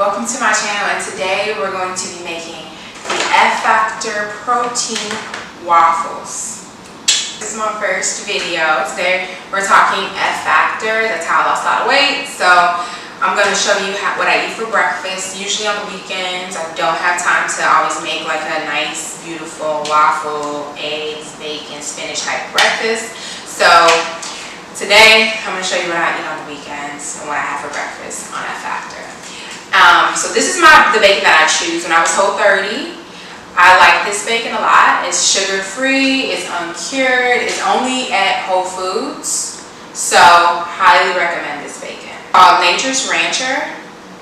Welcome to my channel, and today we're going to be making the F Factor Protein Waffles. This is my first video. Today we're talking F Factor. That's how I lost a lot of weight. So I'm going to show you what I eat for breakfast. Usually on the weekends I don't have time to always make like a nice, beautiful waffle, eggs, bacon, spinach type breakfast. So today I'm going to show you what I eat on the weekends and what I have for breakfast on F Factor. So this is the bacon that I choose. When I was Whole30, I like this bacon a lot. It's sugar free, it's uncured, it's only at Whole Foods. So highly recommend this bacon. Nature's Rancher,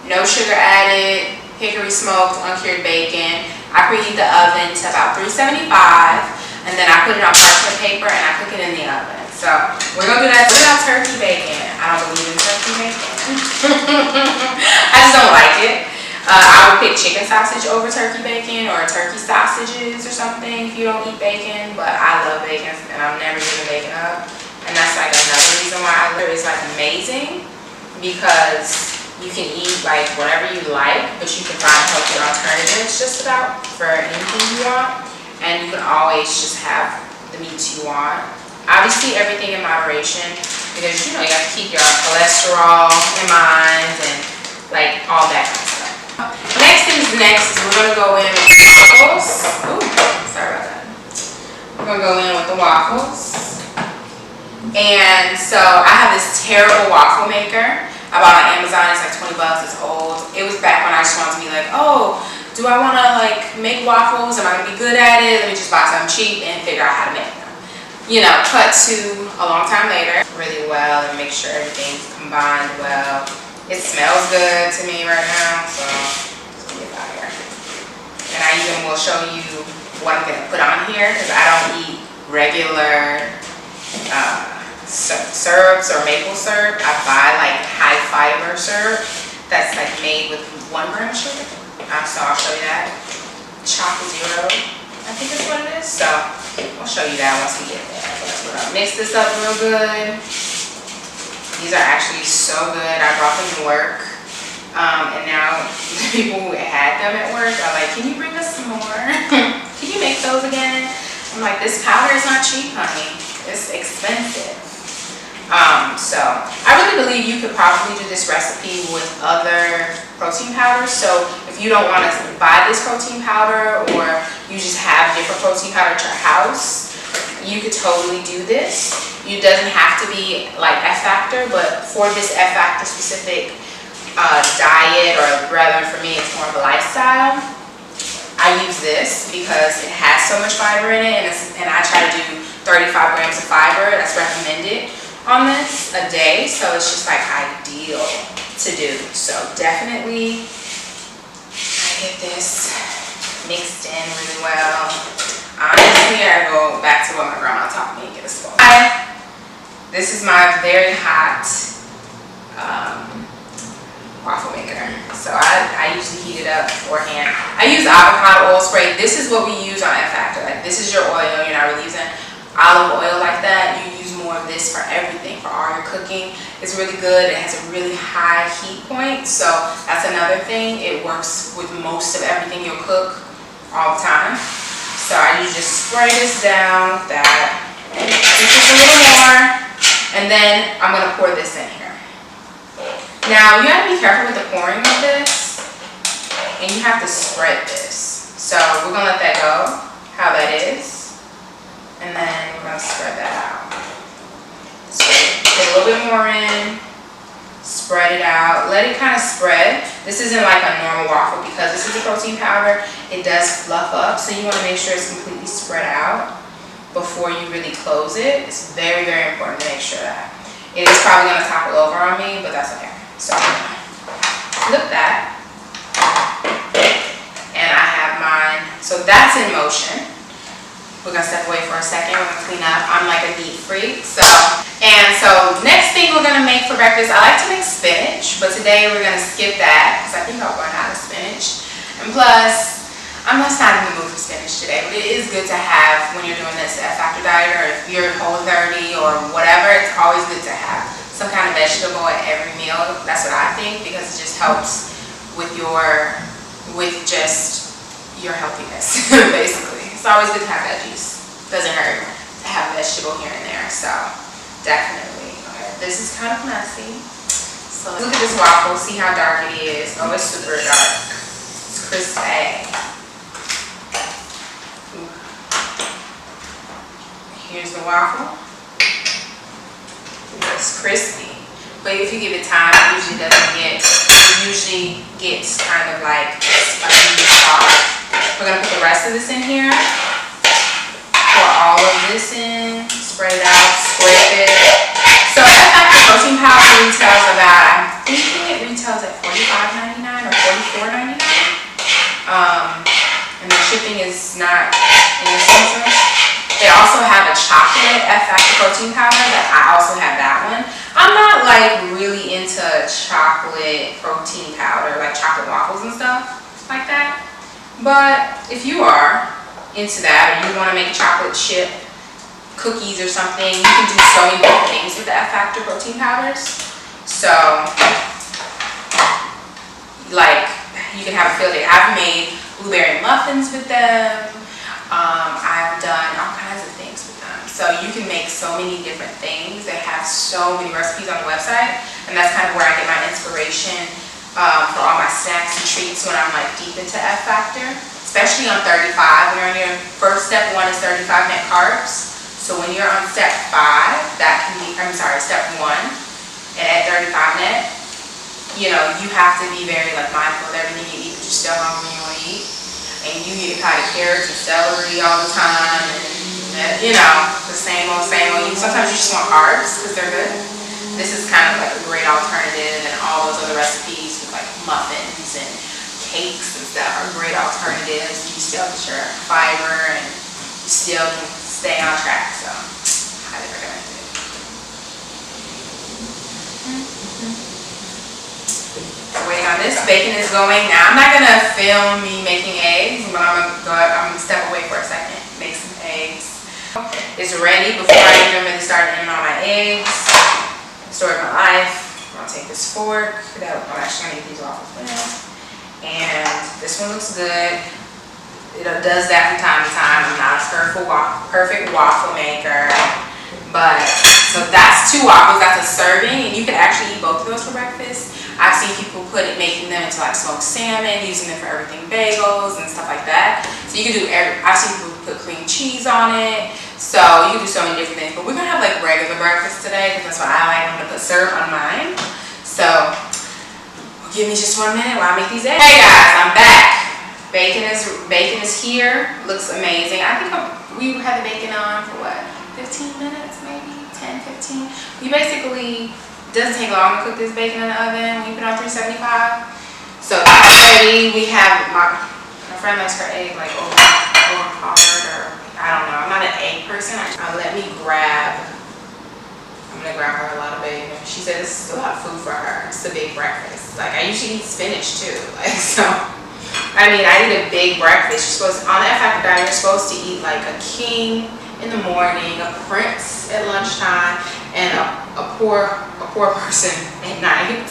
no sugar added, hickory smoked, uncured bacon. I preheat the oven to about 375, and then I put it on parchment paper and I cook it in the oven. So we're gonna do that without turkey bacon. I don't believe in turkey bacon. I just don't like it. I would pick chicken sausage over turkey bacon, or turkey sausages or something if you don't eat bacon. But I love bacon and I'm never giving bacon up. And that's like another reason why I love it. It's like amazing because you can eat like whatever you like, but you can find healthy alternatives just about for anything you want. And you can always just have the meats you want. Obviously everything in moderation, because you know you have to keep your cholesterol in mind and like all that kind of stuff. Next is we're gonna go in with the waffles. Ooh, sorry about that. We're gonna go in with the waffles. And so I have this terrible waffle maker I bought on Amazon. It's like 20 bucks, it's old. It was back when I just wanted to be like, oh, do I wanna like make waffles? Am I gonna be good at it? Let me just buy something cheap and figure out how to make them. You know, cut to a long time later, really well, and make sure everything's combined well. It smells good to me right now, so let's get it out here. And I even will show you what I'm gonna put on here, because I don't eat regular syrups or maple syrup. I buy like high fiber syrup that's like made with 1 gram of sugar. So I'll show you that. Choc 0, I think is what it is. So I'll show you that once we get there. We're gonna mix this up real good. These are actually so good. I brought them to work. And now the people who had them at work are like, can you bring us some more? Can you make those again? I'm like, this powder is not cheap, honey. It's expensive. So I really believe you could probably do this recipe with other protein powders. So if you don't want to buy this protein powder, or you just have different protein powder at your house, you could totally do this. It doesn't have to be like F Factor, but for this F Factor specific diet, or rather for me it's more of a lifestyle, I use this because it has so much fiber in it, and I try to do 35 grams of fiber that's recommended on this a day, so it's just like ideal to do. So definitely I get this mixed in really well. Honestly, I go back to what my grandma taught me, get a spoon. This is my very hot waffle maker. So I usually heat it up beforehand. I use avocado oil spray. This is what we use on F Factor. Like, this is your oil. You're not really using olive oil like that. You use more of this for everything, for all your cooking. It's really good. It has a really high heat point. So that's another thing. It works with most of everything you'll cook all the time. So I usually just spray this down with that. This is a little more. And then I'm going to pour this in here. Now, you have to be careful with the pouring of this. And you have to spread this. So we're going to let that go, how that is. And then we're going to spread that out. So put a little bit more in. Spread it out. Let it kind of spread. This isn't like a normal waffle because this is a protein powder. It does fluff up. So you want to make sure it's completely spread out before you really close it. It's very, very important to make sure that. It is probably going to topple over on me, but that's okay. So I'm going to flip that. And I have mine. So that's in motion. We're going to step away for a second. We're going to clean up. I'm like a neat freak. So next thing we're going to make for breakfast, I like to make spinach. But today we're going to skip that because I think I'll run out of spinach. And plus, I'm just not in the mood for spinach today, but it is good to have when you're doing this F Factor diet, or if you're Whole30 or whatever. It's always good to have some kind of vegetable at every meal. That's what I think, because it just helps with just your healthiness. Basically, it's always good to have veggies. Doesn't hurt to have vegetable here and there. So definitely. Okay, this is kind of messy. So look at this waffle. See how dark it is. Oh, it's super dark. It's crispy. Here's the waffle. It's crispy, but if you give it time, it usually gets kind of like spongy soft. We're gonna put the rest of this in here. Pour all of this in, spread it out, scrape it. So that protein powder retails about, I'm thinking it retails at $45.99 or $44.99. And the shipping is not inexpensive. They also have a chocolate F-Factor protein powder that I also have that one. I'm not like really into chocolate protein powder, like chocolate waffles and stuff like that. But if you are into that, or you want to make chocolate chip cookies or something, you can do so many different things with the F-Factor protein powders. So, like, you can have a field day. I've made blueberry muffins with them. I've done all kinds of things with them. So you can make so many different things. They have so many recipes on the website, and that's kind of where I get my inspiration for all my snacks and treats when I'm like deep into F-Factor, especially on 35. When you're on your first step 1 is 35 net carbs. So when you're on step 5, that can be, step 1, and at 35 net, you know, you have to be very like mindful of everything you eat, but you're still hungry when you want to eat. And you eat kind of carrots and celery all the time, and you know, the same old. Sometimes you just want carbs because they're good. This is kind of like a great alternative, and all those other recipes with like muffins and cakes and stuff are great alternatives. You still get your fiber and you still can stay on track. So, highly recommend it. Waiting on this. Bacon is going. Now I'm not gonna film me making eggs, but I'm gonna step away for a second, make some eggs. It's ready before I even really start in on my eggs. Story of my life. I'm gonna take this fork. I'm actually gonna eat these waffles with. And this one looks good. It does that from time to time. I'm not a perfect waffle maker, but so that's 2 waffles. That's a serving, and you can actually eat both of those for breakfast. I've seen people making them into like smoked salmon, using them for everything bagels and stuff like that. So you can do I've seen people put cream cheese on it. So you can do so many different things. But we're gonna have like regular breakfast today because that's what I like. I'm gonna put syrup on mine. So give me just 1 minute while I make these eggs. Hey guys, I'm back. Bacon is here. Looks amazing. I think we had the bacon on for what? 15 minutes maybe? 10, 15. We basically, doesn't take long to cook this bacon in the oven when you put it on 375. So that's ready. We have my friend likes her egg like over hard, or I don't know. I'm not an egg person. I'm gonna grab her a lot of bacon. She said this is a lot of food for her. It's a big breakfast. Like I usually eat spinach too. Like so. I mean, I eat a big breakfast. On the F-Factor diet, you're supposed to eat like a king in the morning, a prince at lunchtime, and a poor person at night.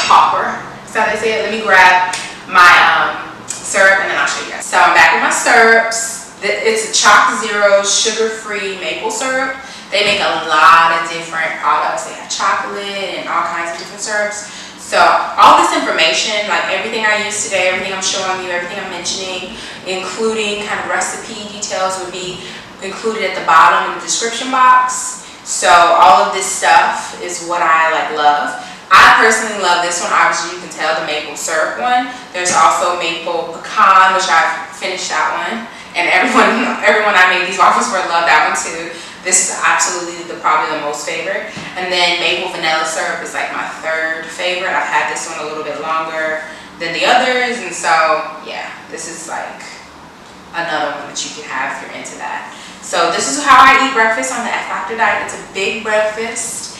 Pauper. That's how they say it. Let me grab my syrup and then I'll show you guys. So I'm back with my syrups. It's a Choc Zero sugar-free maple syrup. They make a lot of different products. They have chocolate and all kinds of different syrups. So all this information, like everything I use today, everything I'm showing you, everything I'm mentioning, including kind of recipe details, would be included at the bottom in the description box. So all of this stuff is what I love. I personally love this one. Obviously you can tell, the maple syrup one. There's also maple pecan, which I've finished that one. And everyone I made these waffles for loved that one too. This is absolutely probably the most favorite. And then maple vanilla syrup is like my 3rd favorite. I've had this one a little bit longer than the others. And so yeah, this is like another one that you can have if you're into that. So this is how I eat breakfast on the F-Factor diet. It's a big breakfast.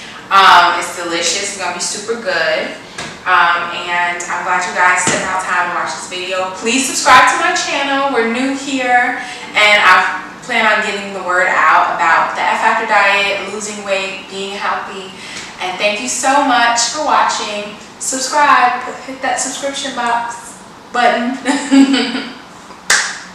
It's delicious. It's gonna be super good. And I'm glad you guys took out time to watch this video. Please subscribe to my channel. We're new here, and I plan on getting the word out about the F-Factor diet, losing weight, being healthy. And thank you so much for watching. subscribe, hit that subscription box button.